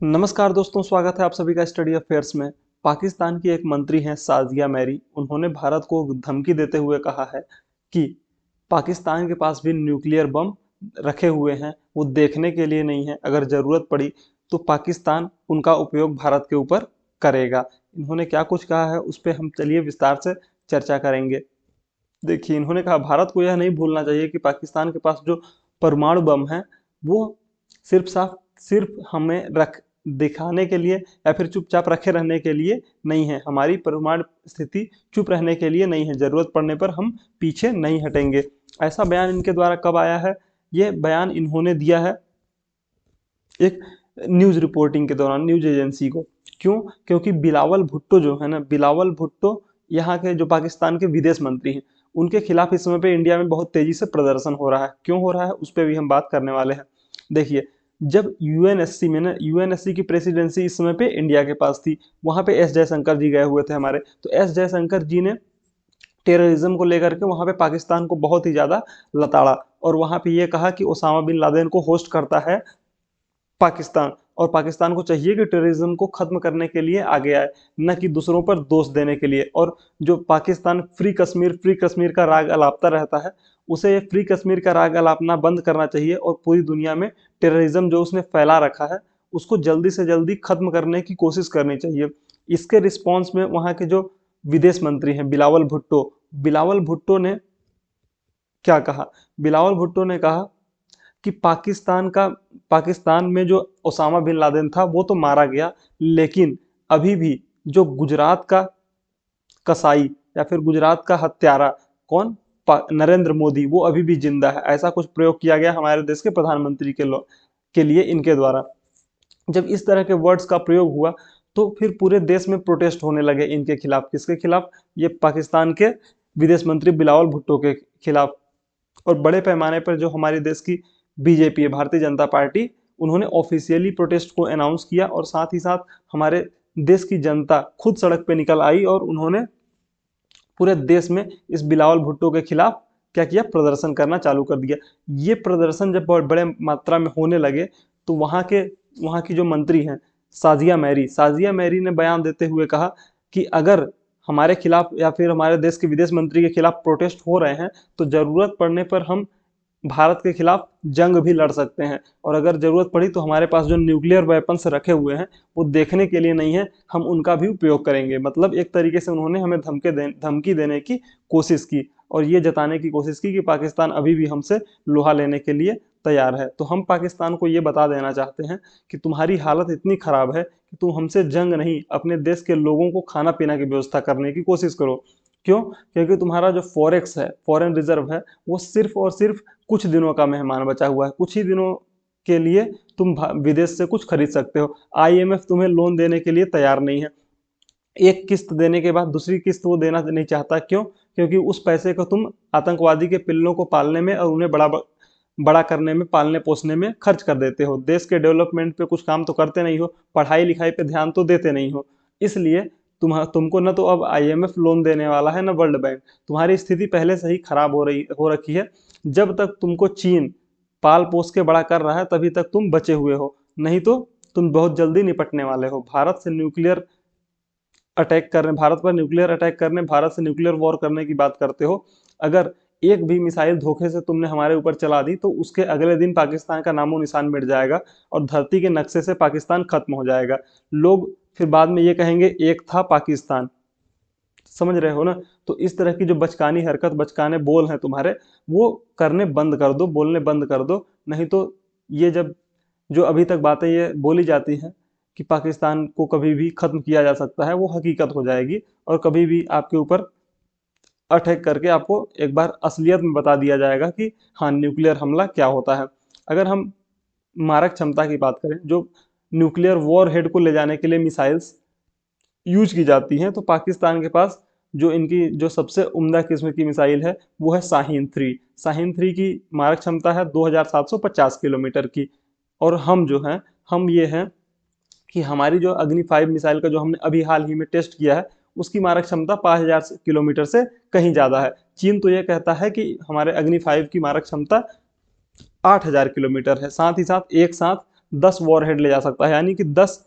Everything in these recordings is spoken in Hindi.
नमस्कार दोस्तों, स्वागत है आप सभी का स्टडी अफेयर्स में। पाकिस्तान की एक मंत्री हैं साजिया मैरी। उन्होंने भारत को धमकी देते हुए कहा है कि पाकिस्तान के पास भी न्यूक्लियर बम रखे हुए हैं, वो देखने के लिए नहीं है, अगर जरूरत पड़ी तो पाकिस्तान उनका उपयोग भारत के ऊपर करेगा। इन्होंने क्या कुछ कहा है उस पर हम चलिए विस्तार से चर्चा करेंगे। देखिए, इन्होंने कहा भारत को यह नहीं भूलना चाहिए कि पाकिस्तान के पास जो परमाणु बम है वो सिर्फ हमें रख दिखाने के लिए या फिर चुपचाप रखे रहने के लिए नहीं है। हमारी परमाणु स्थिति चुप रहने के लिए नहीं है, जरूरत पड़ने पर हम पीछे नहीं हटेंगे। ऐसा बयान इनके द्वारा कब आया है? ये बयान इन्होंने दिया है एक न्यूज रिपोर्टिंग के दौरान न्यूज एजेंसी को। क्यों? क्योंकि बिलावल भुट्टो जो है ना, बिलावल भुट्टो यहाँ के जो पाकिस्तान के विदेश मंत्री हैं, उनके खिलाफ इस समय पे इंडिया में बहुत तेजी से प्रदर्शन हो रहा है। क्यों हो रहा है उस पर भी हम बात करने वाले हैं। देखिए, जब यूएनएससी में ना, यूएनएससी की प्रेसिडेंसी इस समय पे इंडिया के पास थी, वहां पे एस जयशंकर जी गए हुए थे हमारे। तो एस जयशंकर जी ने टेररिज्म को लेकर के वहां पे पाकिस्तान को बहुत ही ज्यादा लताड़ा, और वहां पे ये कहा कि ओसामा बिन लादेन को होस्ट करता है पाकिस्तान, और पाकिस्तान को चाहिए कि टेररिज्म को खत्म करने के लिए आगे आए, न कि दूसरों पर दोष देने के लिए। और जो पाकिस्तान फ्री कश्मीर का राग अलापता रहता है, उसे ये फ्री कश्मीर का राग अलापना बंद करना चाहिए, और पूरी दुनिया में टेररिज्म जो उसने फैला रखा है उसको जल्दी से जल्दी खत्म करने की कोशिश करनी चाहिए। इसके रिस्पॉन्स में वहां के जो विदेश मंत्री हैं बिलावल भुट्टो ने क्या कहा? बिलावल भुट्टो ने कहा कि पाकिस्तान में जो ओसामा बिन लादेन था वो तो मारा गया, लेकिन अभी भी जो गुजरात का कसाई या फिर गुजरात का हत्यारा कौन, नरेंद्र मोदी, वो अभी भी जिंदा है। ऐसा कुछ प्रयोग किया गया हमारे देश के प्रधानमंत्री के लिए इनके द्वारा। जब इस तरह के वर्ड्स का प्रयोग हुआ तो फिर पूरे देश में प्रोटेस्ट होने लगे इनके खिलाफ। किसके खिलाफ? ये पाकिस्तान के विदेश मंत्री बिलावल भुट्टो के खिलाफ। और बड़े पैमाने पर जो हमारे देश की बीजेपी है, भारतीय जनता पार्टी, उन्होंने ऑफिशियली प्रोटेस्ट को अनाउंस किया, और साथ ही साथ हमारे देश की जनता खुद सड़क पे निकल आई और उन्होंने पूरे देश में इस बिलावल भुट्टो के खिलाफ क्या किया? प्रदर्शन करना चालू कर दिया। ये प्रदर्शन जब बहुत बड़े मात्रा में होने लगे तो वहाँ की जो मंत्री हैं साजिया मैरी ने बयान देते हुए कहा कि अगर हमारे खिलाफ या फिर हमारे देश के विदेश मंत्री के खिलाफ प्रोटेस्ट हो रहे हैं तो जरूरत पड़ने पर हम भारत के खिलाफ जंग भी लड़ सकते हैं, और अगर जरूरत पड़ी तो हमारे पास जो न्यूक्लियर वेपन्स रखे हुए हैं वो देखने के लिए नहीं है, हम उनका भी उपयोग करेंगे। मतलब एक तरीके से उन्होंने हमें धमकी देने की कोशिश की, और ये जताने की कोशिश की कि पाकिस्तान अभी भी हमसे लोहा लेने के लिए तैयार है। तो हम पाकिस्तान को ये बता देना चाहते हैं कि तुम्हारी हालत इतनी खराब है कि तुम हमसे जंग नहीं, अपने देश के लोगों को खाना पीना की व्यवस्था करने की कोशिश करो। क्यों? क्योंकि तुम्हारा जो फॉरेक्स है, फॉरेन रिजर्व है, वो सिर्फ और सिर्फ कुछ दिनों का मेहमान बचा हुआ है। कुछ ही दिनों के लिए तुम विदेश से कुछ खरीद सकते हो। आईएमएफ तुम्हें लोन देने के लिए तैयार नहीं है। एक किस्त देने के बाद दूसरी किस्त वो देना नहीं चाहता। क्यों? क्योंकि उस पैसे को तुम आतंकवादी के पिल्लों को पालने में और उन्हें बड़ा करने में, पालने पोसने में खर्च कर देते हो। देश के डेवलपमेंट पे कुछ काम तो करते नहीं हो, पढ़ाई लिखाई पे ध्यान तो देते नहीं हो। इसलिए तुमको न तो अब आईएमएफ लोन देने वाला है, न वर्ल्ड बैंक। तुम्हारी स्थिति पहले से ही खराब हो रखी है। जब तक तुमको चीन पाल पोस के बड़ा कर रहा है तभी तक तुम बचे हुए हो, नहीं तो तुम बहुत जल्दी निपटने वाले हो। भारत पर न्यूक्लियर अटैक करने, भारत से न्यूक्लियर वॉर करने की बात करते हो। अगर एक भी मिसाइल धोखे से तुमने हमारे ऊपर चला दी तो उसके अगले दिन पाकिस्तान का नामो निशान मिट जाएगा और धरती के नक्शे से पाकिस्तान खत्म हो जाएगा। लोग फिर बाद में ये कहेंगे एक था पाकिस्तान। समझ रहे हो ना? तो इस तरह की जो बचकानी हरकत, बचकाने बोल हैं तुम्हारे, वो करने बंद कर दो, बोलने बंद कर दो। नहीं तो ये जो अभी तक बातें ये बोली जाती हैं कि पाकिस्तान को कभी भी खत्म किया जा सकता है, वो हकीकत हो जाएगी, और कभी भी आपके ऊपर अटैक करके आपको एक बार असलियत में बता दिया जाएगा कि हाँ, न्यूक्लियर हमला क्या होता है। अगर हम मारक क्षमता की बात करें, जो न्यूक्लियर वॉर हेड को ले जाने के लिए मिसाइल्स यूज की जाती हैं, तो पाकिस्तान के पास जो इनकी जो सबसे उम्दा किस्म की मिसाइल है वो है शाहीन 3 की मारक क्षमता है 2750 किलोमीटर की। और हम जो हैं, हम ये हैं कि हमारी जो अग्नि 5 मिसाइल का जो हमने अभी हाल ही में टेस्ट किया है उसकी मारक क्षमता 5000 किलोमीटर से कहीं ज़्यादा है। चीन तो ये कहता है कि हमारे अग्नि 5 की मारक क्षमता 8000 किलोमीटर है। साथ ही साथ एक साथ 10 वॉरहेड ले जा सकता है, यानी कि 10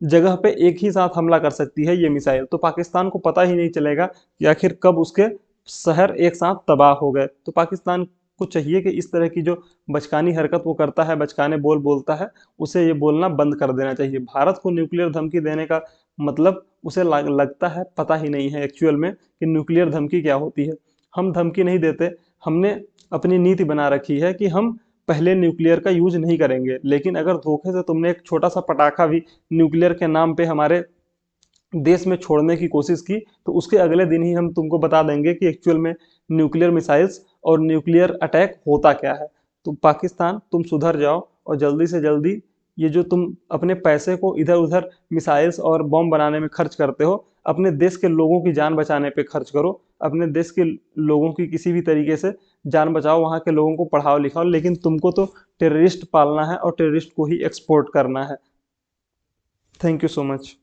जगह पे एक ही साथ हमला कर सकती है ये मिसाइल। तो पाकिस्तान को पता ही नहीं चलेगा कि आखिर कब उसके शहर एक साथ तबाह हो गए। तो पाकिस्तान को चाहिए कि इस तरह की जो बचकानी हरकत वो करता है, बचकाने बोल बोलता है, उसे ये बोलना बंद कर देना चाहिए। भारत को न्यूक्लियर धमकी देने का मतलब उसे लगता है पता ही नहीं है एक्चुअल में कि न्यूक्लियर धमकी क्या होती है। हम धमकी नहीं देते, हमने अपनी नीति बना रखी है कि हम पहले न्यूक्लियर का यूज नहीं करेंगे, लेकिन अगर धोखे से तुमने एक छोटा सा पटाखा भी न्यूक्लियर के नाम पे हमारे देश में छोड़ने की कोशिश की, तो उसके अगले दिन ही हम तुमको बता देंगे कि एक्चुअल में न्यूक्लियर मिसाइल्स और न्यूक्लियर अटैक होता क्या है। तो पाकिस्तान, तुम सुधर जाओ और जल्दी से जल्दी ये जो तुम अपने पैसे को इधर उधर मिसाइल्स और बम बनाने में खर्च करते हो, अपने देश के लोगों की जान बचाने पे खर्च करो। अपने देश के लोगों की किसी भी तरीके से जान बचाओ, वहाँ के लोगों को पढ़ाओ लिखाओ, लेकिन तुमको तो टेररिस्ट पालना है और टेररिस्ट को ही एक्सपोर्ट करना है। Thank you so much.